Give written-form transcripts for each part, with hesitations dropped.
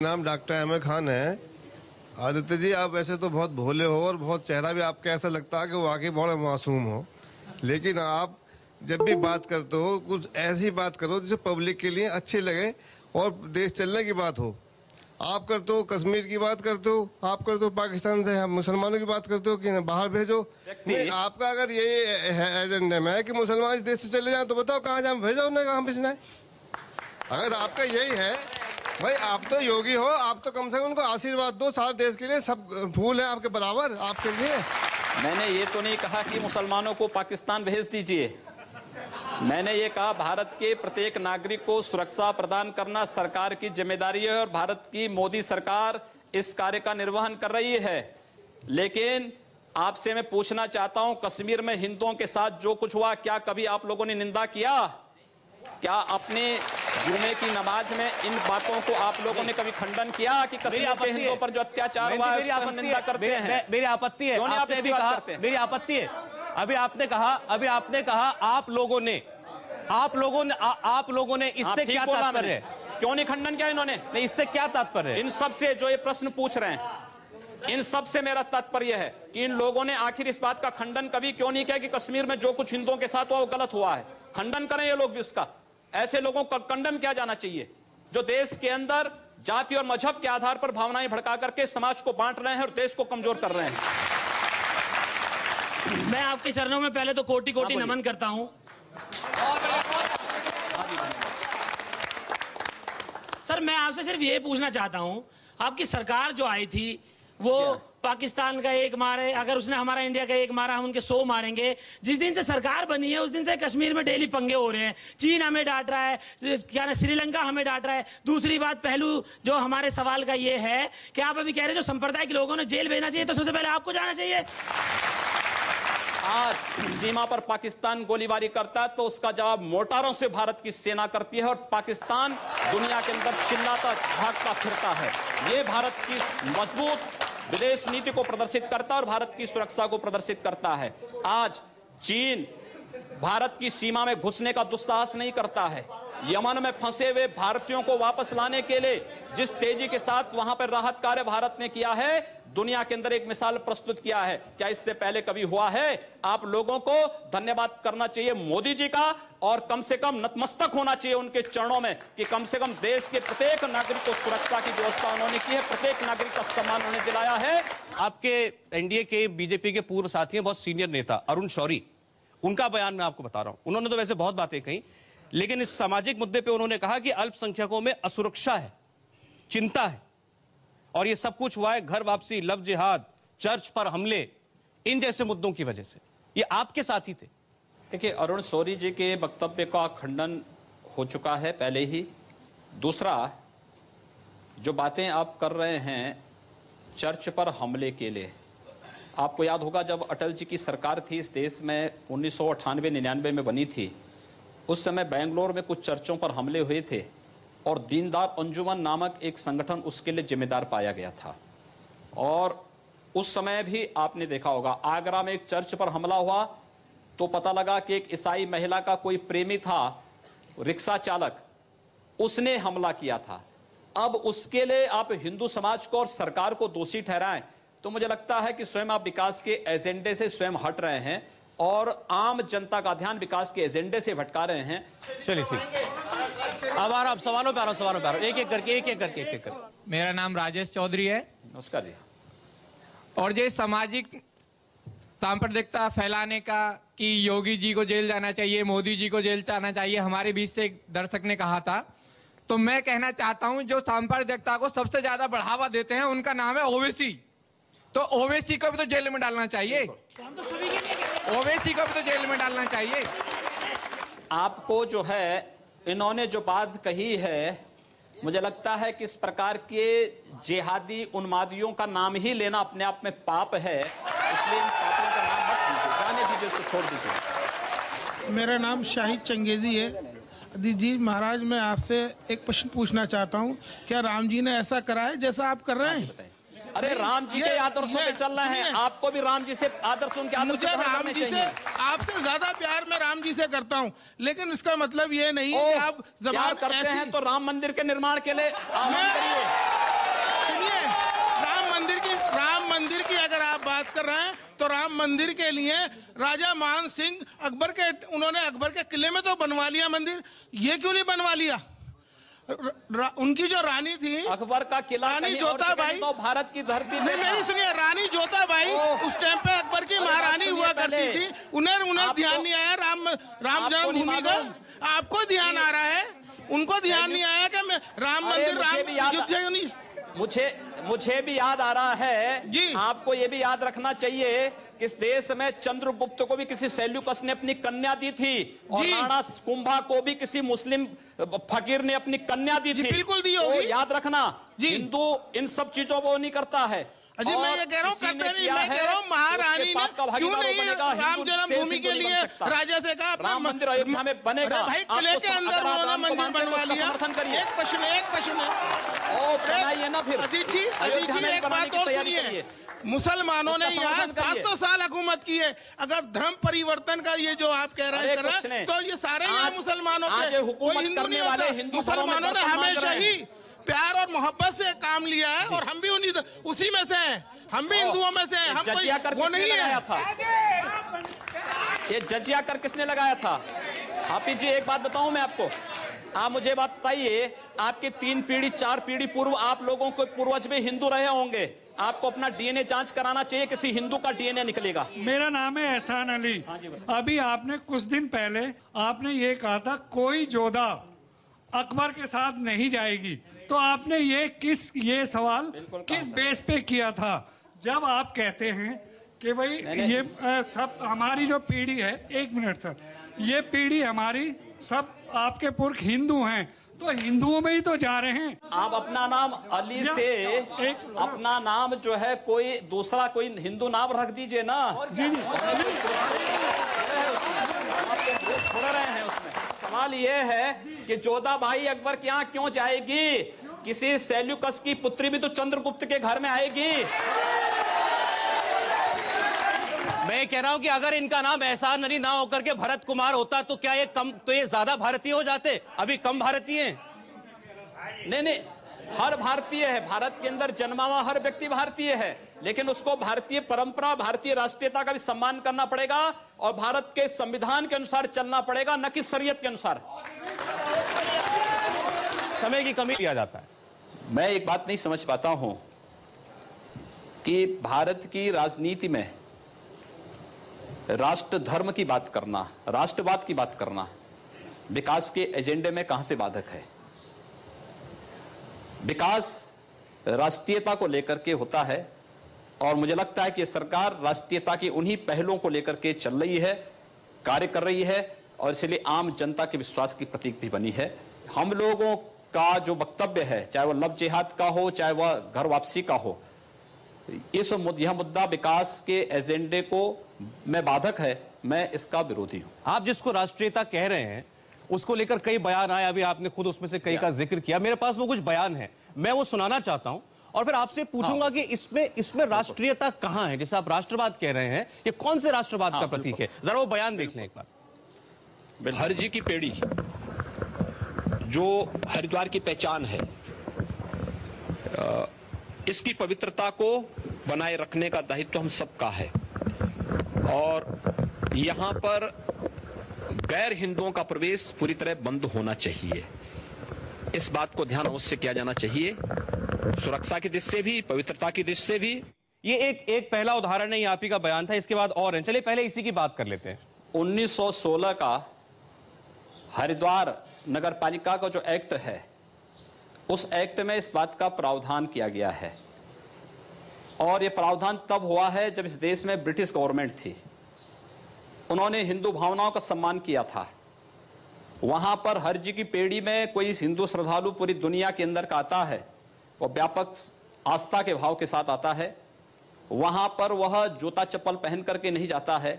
नाम doctor M A Khan है। आदित्य जी, आप वैसे तो बहुत भोले हो और बहुत चेहरा भी आपका ऐसा लगता है कि वो वाकई बहुत मासूम हो, लेकिन आप जब भी बात करते हो कुछ ऐसी बात करो जिसे पब्लिक के लिए अच्छी लगे और देश चलने की बात हो। आप करते हो कश्मीर की बात करते हो, आप करते हो पाकिस्तान से मुसलमानों की बात करते हो कि बाहर भेजो। नहीं, आपका अगर यही एजेंडा में है कि मुसलमान इस देश से चले जाएं तो बताओ कहाँ जाए, भेजो उन्हें, कहाँ भेजना है। अगर आपका यही है भाई, आप तो योगी हो, आप तो कम से कम उनको आशीर्वाद दो। सारे देश के लिए सब फूल है आपके बराबर, आपके लिए। मैंने ये तो नहीं कहा कि मुसलमानों को पाकिस्तान भेज दीजिए। मैंने ये कहा भारत के प्रत्येक नागरिक को सुरक्षा प्रदान करना सरकार की जिम्मेदारी है और भारत की मोदी सरकार इस कार्य का निर्वहन कर रही है। लेकिन आपसे मैं पूछना चाहता हूं, कश्मीर में हिंदुओं के साथ जो कुछ हुआ, क्या कभी आप लोगों ने निंदा किया? क्या अपने जुमे की नमाज में इन बातों को आप लोगों ने कभी खंडन किया कि कश्मीर के हिंदुओं पर जो अत्याचार हुआ है उसकी हम निंदा करते हैं? मेरी आपत्ति है, आपने भी कहा, मेरी आपत्ति है। अभी आपने कहा आप लोगों ने इससे क्या तात्पर्य है? क्यों नहीं खंडन किया इन्होंने? नहीं, इससे क्या तात्पर्य है? इन सब से जो ये प्रश्न पूछ रहे हैं, इन सब से मेरा तात्पर्य है कि इन लोगों ने आखिर इस बात का खंडन कभी क्यों नहीं किया कि कश्मीर में जो कुछ हिंदुओं के साथ हुआ वो गलत हुआ है। खंडन करें ये लोग भी उसका। ऐसे लोगों को कंडम किया जाना चाहिए जो देश के अंदर जाति और मजहब के आधार पर भावनाएं भड़का करके समाज को बांट रहे हैं और देश को कमजोर कर रहे हैं। मैं आपके चरणों में पहले तो कोटि कोटि नमन करता हूं। सर, मैं आपसे सिर्फ ये पूछना चाहता हूं, आपकी सरकार जो आई थी वो पाकिस्तान का एक मारे, अगर उसने हमारा इंडिया का एक मारा हम उनके 100 मारेंगे। जिस दिन से सरकार बनी है उस दिन से कश्मीर में डेली पंगे हो रहे हैं। चीन हमें डांट रहा है, क्या ना श्रीलंका हमें डांट रहा है। दूसरी बात, पहलू जो हमारे सवाल का ये है कि आप अभी कह रहे हैं जो संप्रदाय के लोगों ने जेल भेजना चाहिए, तो सबसे पहले आपको जाना चाहिए। आज सीमा पर पाकिस्तान गोलीबारी करता है तो उसका जवाब मोटारों से भारत की सेना करती है और पाकिस्तान दुनिया के अंदर चिल्लाता भागता फिरता है। ये भारत की मजबूत विदेश नीति को प्रदर्शित करता है और भारत की सुरक्षा को प्रदर्शित करता है। आज चीन भारत की सीमा में घुसने का दुस्साहस नहीं करता है। यमन में फंसे हुए भारतीयों को वापस लाने के लिए जिस तेजी के साथ वहां पर राहत कार्य भारत ने किया है, दुनिया के अंदर एक मिसाल प्रस्तुत किया है। क्या इससे पहले कभी हुआ है? आप लोगों को धन्यवाद करना चाहिए मोदी जी का और कम से कम नतमस्तक होना चाहिए उनके चरणों में कि कम से कम देश के प्रत्येक नागरिक को सुरक्षा की व्यवस्था उन्होंने की है, प्रत्येक नागरिक का सम्मान उन्होंने दिलाया है। आपके एनडीए के बीजेपी के पूर्व साथी हैं, बहुत सीनियर नेता अरुण शौरी, उनका बयान मैं आपको बता रहा हूं। उन्होंने तो वैसे बहुत बातें कही, लेकिन इस सामाजिक मुद्दे पे उन्होंने कहा कि अल्पसंख्यकों में असुरक्षा है, चिंता है, और ये सब कुछ हुआ है घर वापसी, लव जिहाद, चर्च पर हमले, इन जैसे मुद्दों की वजह से। ये आपके साथी थे। देखिए, अरुण शौरी जी के वक्तव्य का खंडन हो चुका है पहले ही। दूसरा, जो बातें आप कर रहे हैं चर्च पर हमले के लिए, आपको याद होगा जब अटल जी की सरकार थी इस देश में 1998-99 में बनी थी, उस समय बेंगलोर में कुछ चर्चों पर हमले हुए थे और दीनदयाल अंजुमन नामक एक संगठन उसके लिए जिम्मेदार पाया गया था। और उस समय भी आपने देखा होगा आगरा में एक चर्च पर हमला हुआ तो पता लगा कि एक ईसाई महिला का कोई प्रेमी था, रिक्शा चालक, उसने हमला किया था। अब उसके लिए आप हिंदू समाज को और सरकार को दोषी ठहराएं तो मुझे लगता है कि स्वयं आप विकास के एजेंडे से स्वयं हट रहे हैं और आम जनता का ध्यान विकास के एजेंडे से भटका रहे हैं। चलिए ठीक, अब आ रहा, सवालों पे आ रहा हूं, एक एक करके। मेरा नाम राजेश चौधरी है। नमस्कार जी। और ये सामाजिक सांप्रदायिकता फैलाने का कि योगी जी को जेल जाना चाहिए, मोदी जी को जेल जाना चाहिए, हमारे बीच से एक दर्शक ने कहा था, तो मैं कहना चाहता हूं जो सांप्रदायिकता को सबसे ज्यादा बढ़ावा देते हैं उनका नाम है ओवैसी। तो ओवैसी को भी तो जेल में डालना चाहिए, ओवैसी को भी तो जेल में डालना चाहिए। आपको जो है इन्होंने जो बात कही है, मुझे लगता है कि इस प्रकार के जिहादी उन्मादियों का नाम ही लेना अपने आप में पाप है, इसलिए इन पापों का नाम मत लीजिए, जाने दीजिए, उसको छोड़ दीजिए। मेरा नाम शाहिद चंगेजी है। जी महाराज, मैं आपसे एक प्रश्न पूछना चाहता हूँ, क्या राम जी ने ऐसा करा है जैसा आप कर रहे हैं? अरे राम जी के आदर्शों पे चल रहे हैं, आपको भी राम जी से आदर्श, उनके आदर्श राम जी से, आपसे ज्यादा प्यार मैं राम जी से करता हूं, लेकिन इसका मतलब ये नहीं है कि आप प्यार करते हैं तो राम मंदिर के निर्माण के लिए आह्वान करिए। तो राम मंदिर के लिए राजा मान सिंह उन्होंने अकबर के किले में तो बनवा लिया मंदिर, ये क्यों नहीं बनवा लिया? उनकी जो रानी थी अकबर का किला रानी जोताबाई, तो भारत की धरती नहीं मेरी सुनिए, रानी जोताबाई उस टाइम पे अकबर की महारानी हुआ करती थी। उन्हें ध्यान नहीं आया राम जन्मभूमि का? आपको ध्यान आ रहा है, उनको ध्यान नहीं आया कि राम मंदिर राम मुझे भी याद आ रहा है जी। आपको ये भी याद रखना चाहिए कि इस देश में चंद्रगुप्त को भी किसी सेल्यूकस ने अपनी कन्या दी थी और राणा कुंभा को भी किसी मुस्लिम फकीर ने अपनी कन्या दी थी। बिल्कुल दी होगी, तो याद रखना हिंदू इन सब चीजों को नहीं करता है। अजी मैं ये कह रहा हूँ करते नहीं, मैं कह रहा हूँ महारानी ने क्यों नहीं राम जन्मभूमि के लिए राजा से कहा राम मंदिर अयोध्या में बनेगा? भाई किले के अंदर उन्होंने मंदिर बनवा लिया। समर्थन करिए। एक प्रश्न बनाइए ना फिर। अजीत जी एक बात और सुनिए, मुसलमानों ने यहाँ 700 साल हुकूमत की है। अगर धर्म परिवर्तन का ये जो आप कह रहे हैं तो ये सारे मुसलमानों के, कोई हिंदू नहीं होता। मुसलमानों ने हमेशा ही प्यार और मोहब्बत से काम लिया है और हम भी उसी में से हैं, हम भी हिंदुओं में से हैं। हम कोई वो नहीं है। ये जजिया कर किसने लगाया था? हाफिज जी एक बात बताऊं मैं आपको, आप मुझे बात बताइए, आपके 3 पीढ़ी 4 पीढ़ी पूर्व आप लोगों को पूर्वज भी हिंदू रहे होंगे, आपको अपना डीएनए जांच कराना चाहिए, किसी हिंदू का डीएनए निकलेगा। मेरा नाम है एहसान अली। अभी आपने कुछ दिन पहले आपने ये कहा था कोई जोधा अकबर के साथ नहीं जाएगी, तो आपने ये सवाल किस बेस पे किया था? जब आप कहते हैं कि भाई ये सब हमारी जो पीढ़ी है, 1 मिनट सर, ये पीढ़ी हमारी सब आपके पुरख हिंदू हैं, तो हिंदुओं में ही तो जा रहे हैं। आप अपना नाम अली से अपना नाम जो है कोई दूसरा कोई हिंदू नाम रख दीजिए ना। जी जी छोड़ रहे हैं उसमें। सवाल ये है कि जोधाबाई अकबर के यहाँ क्यों जाएगी? किसी सेल्यूकस की पुत्री भी तो चंद्रगुप्त के घर में आएगी। मैं कह रहा हूं कि अगर इनका नाम एहसान अली ना होकर के भरत कुमार होता तो क्या ये ज्यादा भारतीय हो जाते? अभी कम भारतीय हैं। नहीं, हर भारतीय है, भारत के अंदर जन्मा हुआ हर व्यक्ति भारतीय है, लेकिन उसको भारतीय परंपरा, भारतीय राष्ट्रीयता का भी सम्मान करना पड़ेगा और भारत के संविधान के अनुसार चलना पड़ेगा, न कि शरीयत के अनुसार। समय की कमी किया जाता है। मैं एक बात नहीं समझ पाता हूं कि भारत की राजनीति में राष्ट्र धर्म की बात करना, राष्ट्रवाद की बात करना विकास के एजेंडे में कहां से बाधक है? विकास राष्ट्रीयता को लेकर के होता है और मुझे लगता है कि सरकार राष्ट्रीयता की उन्हीं पहलों को लेकर के चल रही है, कार्य कर रही है और इसलिए आम जनता के विश्वास की प्रतीक भी बनी है। हम लोगों का जो वक्तव्य है, चाहे वह लव जिहाद का हो, चाहे वह घर वापसी का हो, यह मुद्दा विकास के एजेंडे को में बाधक है, मैं इसका विरोधी हूं। आप जिसको राष्ट्रीयता कह रहे हैं उसको लेकर कई बयान आए, अभी आपने खुद उसमें से कई का जिक्र किया। मेरे पास वो कुछ बयान है, मैं वो सुनाना चाहता हूं और फिर आपसे पूछूंगा कि इसमें राष्ट्रीयता कहां है? जैसे आप राष्ट्रवाद कह रहे हैं, ये कौन से राष्ट्रवाद का प्रतीक है? जरा वो बयान देख लें एक बार। हरजी की पेड़ी जो हरिद्वार की पहचान है, इसकी पवित्रता को बनाए रखने का दायित्व हम सबका है और यहां पर गैर हिंदुओं का प्रवेश पूरी तरह बंद होना चाहिए। इस बात को ध्यान अवश्य किया जाना चाहिए, सुरक्षा की दृष्टि से भी, पवित्रता की दृष्टि से भी। ये एक पहला उदाहरण है, ये आप ही का बयान था, इसके बाद और हैं। चलिए पहले इसी की बात कर लेते हैं। 1916 का हरिद्वार नगर पालिका का जो एक्ट है, उस एक्ट में इस बात का प्रावधान किया गया है और यह प्रावधान तब हुआ है जब इस देश में ब्रिटिश गवर्नमेंट थी। उन्होंने हिंदू भावनाओं का सम्मान किया था। वहां पर हरजी की पेड़ी में कोई हिंदू श्रद्धालु पूरी दुनिया के अंदर का आता है, वह व्यापक आस्था के भाव के साथ आता है। वहां पर वह जूता चप्पल पहन करके नहीं जाता है,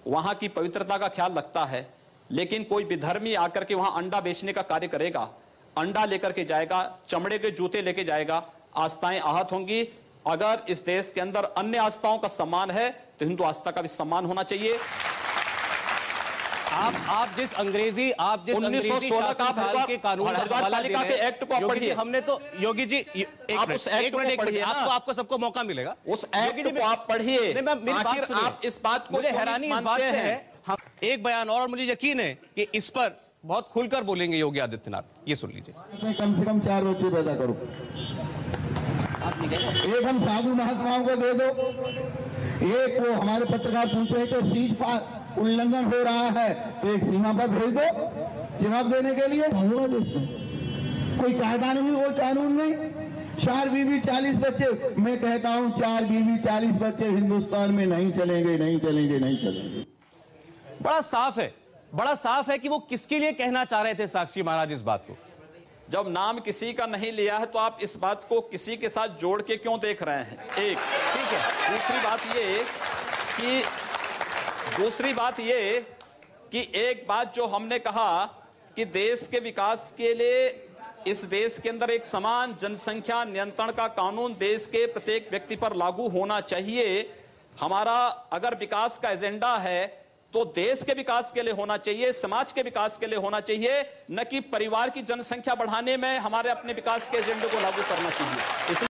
वहां की पवित्रता का ख्याल रखता है। लेकिन कोई विधर्मी आकर के वहां अंडा बेचने का कार्य करेगा, अंडा लेकर के जाएगा, चमड़े के जूते लेके जाएगा, आस्थाएं आहत होंगी। अगर इस देश के अंदर अन्य आस्थाओं का सम्मान है तो हिंदू आस्था का भी सम्मान होना चाहिए। आप जिस अंग्रेजी 1916 का के कानून का हवाला दे रहे हैं, एक्ट को आप पढ़िए। हमने तो योगी जी आप उस एक्ट को पढ़िए ना। आपको सबको मौका मिलेगा उस एक्ट को आप पढ़िए। आखिर आप इस बात को मुझे हैरानी इस बात से है। हम एक बयान और मुझे यकीन है कि इस पर बहुत खुलकर बोलेंगे योगी आदित्यनाथ। ये सुन लीजिए। कम से कम 4 बच्चे पैदा करो, एक हम साधु महात्माओं को दे दो, एक वो हमारे पत्रकार पूछ रहे थे सीज फायर उल्लंघन हो रहा है तो एक सीमा पर भेज दो जवाब देने के लिए। होगा देश में कोई कायदा नहीं, कोई कानून नहीं। 4 बीवी 40 बच्चे, मैं कहता हूं 4 बीवी 40 बच्चे हिंदुस्तान में नहीं चलेंगे, नहीं चलेंगे, नहीं चलेंगे। बड़ा साफ है कि वो किसके लिए कहना चाह रहे थे साक्षी महाराज इस बात को। जब नाम किसी का नहीं लिया है तो आप इस बात को किसी के साथ जोड़ के क्यों देख रहे हैं? एक ठीक है। दूसरी बात ये कि एक बात जो हमने कहा कि देश के विकास के लिए इस देश के अंदर एक समान जनसंख्या नियंत्रण का कानून देश के प्रत्येक व्यक्ति पर लागू होना चाहिए। हमारा अगर विकास का एजेंडा है तो देश के विकास के लिए होना चाहिए, समाज के विकास के लिए होना चाहिए, न कि परिवार की जनसंख्या बढ़ाने में हमारे अपने विकास के एजेंडे को लागू करना चाहिए।